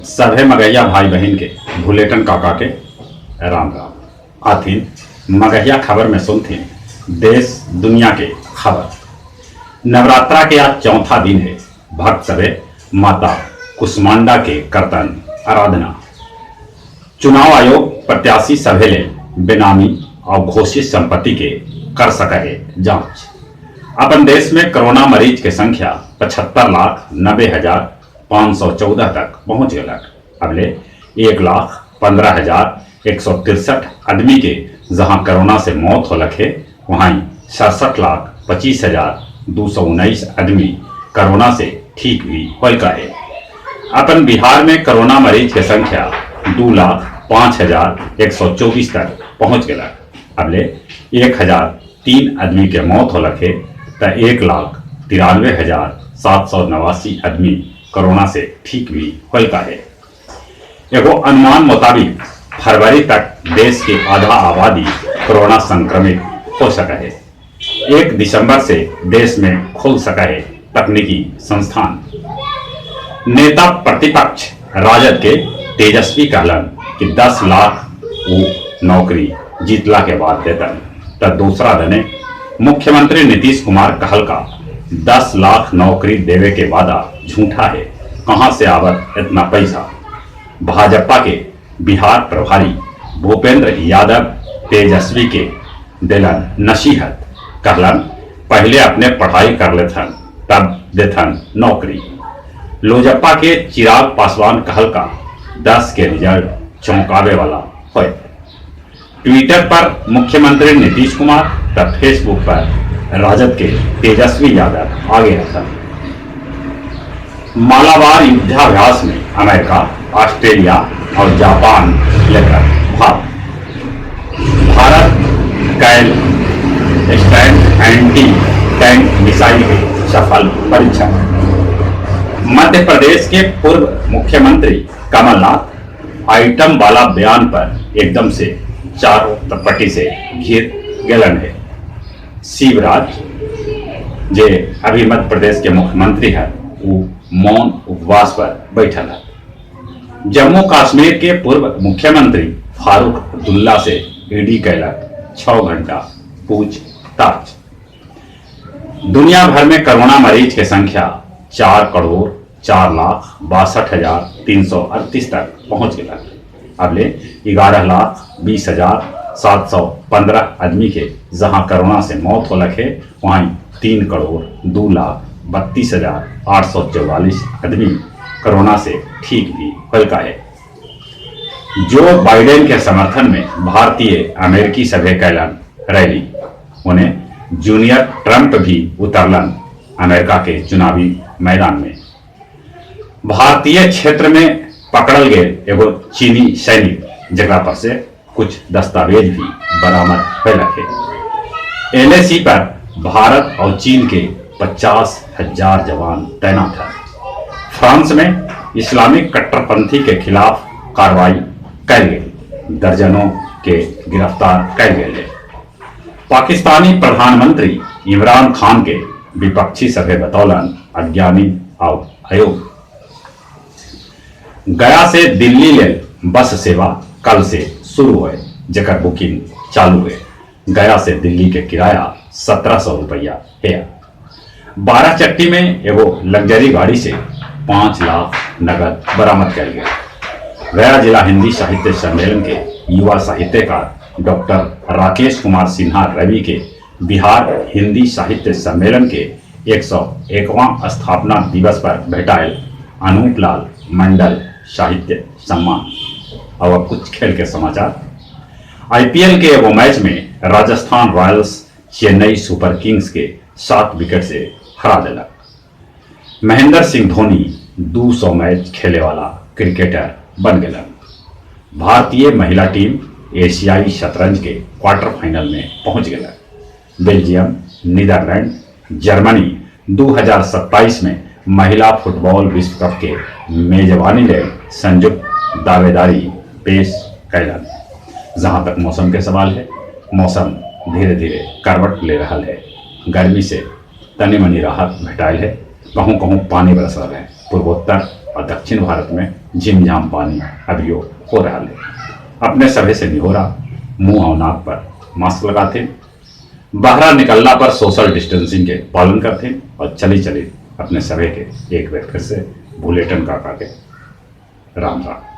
सभे मगहिया भाई बहन के भुलेटन काका के राम राम आथिन मगहिया खबर में सुनथिन देश दुनिया के खबर। नवरात्रा के आज चौथा दिन है। भक्त सभे माता कुष्मांडा के करतन आराधना। चुनाव आयोग प्रत्याशी सभे ले बेनामी और घोषित संपत्ति के कर सके जांच। अपन देश में कोरोना मरीज के संख्या 75,90,514 तक पहुंच गया। अगले 1,15,163 आदमी के जहां कोरोना से मौत हो लखे, वहीं 67,25,219 आदमी कोरोना से ठीक भी होल का है। अपन बिहार में कोरोना मरीज की संख्या 2,05,124 तक पहुंच गया। अगले 1,003 आदमी के मौत हो लखे तो 1,93,789 आदमी कोरोना से ठीक भी होल का है। एगो अनुमान मुताबिक फरवरी तक देश की आधा आबादी कोरोना संक्रमित हो सका है। 1 दिसंबर से देश में खुल सका है तकनीकी संस्थान। नेता प्रतिपक्ष राजद के तेजस्वी कहलन कि 10 लाख वो नौकरी जीतला के बाद देतन। तो दूसरा दने मुख्यमंत्री नीतीश कुमार कहल का 10 लाख नौकरी देवे के वादा झूठा है, कहां से आवत इतना पैसा। भाजपा के बिहार प्रभारी भूपेंद्र यादव तेजस्वी के दिलन नसीहत, कहलन पहले अपने पढ़ाई कर लेथन तब देथन नौकरी। लोजपा के चिराग पासवान कहल का 10 के रिजल्ट चौंकावे वाला है। ट्विटर पर मुख्यमंत्री नीतीश कुमार तब फेसबुक पर राजद के तेजस्वी यादव आगे रखा। मालाबार युद्धाभ्यास में अमेरिका, ऑस्ट्रेलिया और जापान लेकर भारत कैल स्टैंड एंटी टैंक मिसाइल के सफल परीक्षण। मध्य प्रदेश के पूर्व मुख्यमंत्री कमलनाथ आइटम वाला बयान पर एकदम से चारों पट्टी से घिर गलन है। शिवराज जे अभी मध्य प्रदेश के मुख्यमंत्री है, वो मौन उपवास पर बैठल है। जम्मू कश्मीर के पूर्व मुख्यमंत्री फारूक अब्दुल्ला से ईडी कैलक 6 घंटा पूछताछ। दुनिया भर में कोरोना मरीज की संख्या 4,04,62,338 तक पहुंच गया। अगले 11,20,715 आदमी के जहां कोरोना से मौत हो लखे, वहीं 3,02,32,844 आदमी कोरोना से ठीक भी होल का है। जो बाइडेन के समर्थन में भारतीय अमेरिकी सभे कैलन रैली, उन्हें जूनियर ट्रंप भी उतरलन अमेरिका के चुनावी मैदान में। भारतीय क्षेत्र में पकड़ल गए एगो चीनी सैनिक जगह पर से कुछ दस्तावेज भी बरामद हुए रखे। एलएसी पर भारत और चीन के 50,000 जवान तैनात हैं। फ्रांस में इस्लामिक कट्टरपंथी के खिलाफ कार्रवाई कर गई, दर्जनों के गिरफ्तार कर गए। पाकिस्तानी प्रधानमंत्री इमरान खान के विपक्षी सभे बतौलन अज्ञानी और अयोग्य। गया से दिल्ली ले बस सेवा कल से शुरू है, जकर बुकिंग चालू है। गया से दिल्ली के किराया 1,700 रुपया है। 12 चट्टी में एगो लग्जरी गाड़ी से 5 लाख नगद बरामद कर गया। गया जिला हिंदी साहित्य सम्मेलन के युवा साहित्यकार डॉक्टर राकेश कुमार सिन्हा रवि के बिहार हिंदी साहित्य सम्मेलन के 101वां स्थापना दिवस पर भेटायल अनूप लाल मंडल साहित्य सम्मान। और कुछ खेल के समाचार। आईपीएल के एगो मैच में Rajasthan Royals Chennai super Kings के 7 विकेट से हरा दिला। महेंद्र सिंह धोनी 200 मैच खेले वाला क्रिकेटर बन गया। भारतीय महिला टीम एशियाई शतरंज के क्वार्टर फाइनल में पहुंच गया। बेल्जियम, नीदरलैंड, जर्मनी 2027 में महिला फुटबॉल विश्व कप के मेजबानी ले संयुक्त दावेदारी पेश कैलन। जहां तक मौसम के सवाल है, मौसम धीरे धीरे करवट ले रहा है। गर्मी से तनी मनी राहत भेटाइल है, कहूँ कहूँ पानी बरस रहा है। पूर्वोत्तर और दक्षिण भारत में झिमझाम पानी अभियो हो रहा है। अपने सभे से निहोरा, मुंह और नाक पर मास्क लगाते, बाहर निकलना पर सोशल डिस्टेंसिंग के पालन करते और चली चली अपने सभे के एक बार फिर से बुलेटिन काका के राम राम।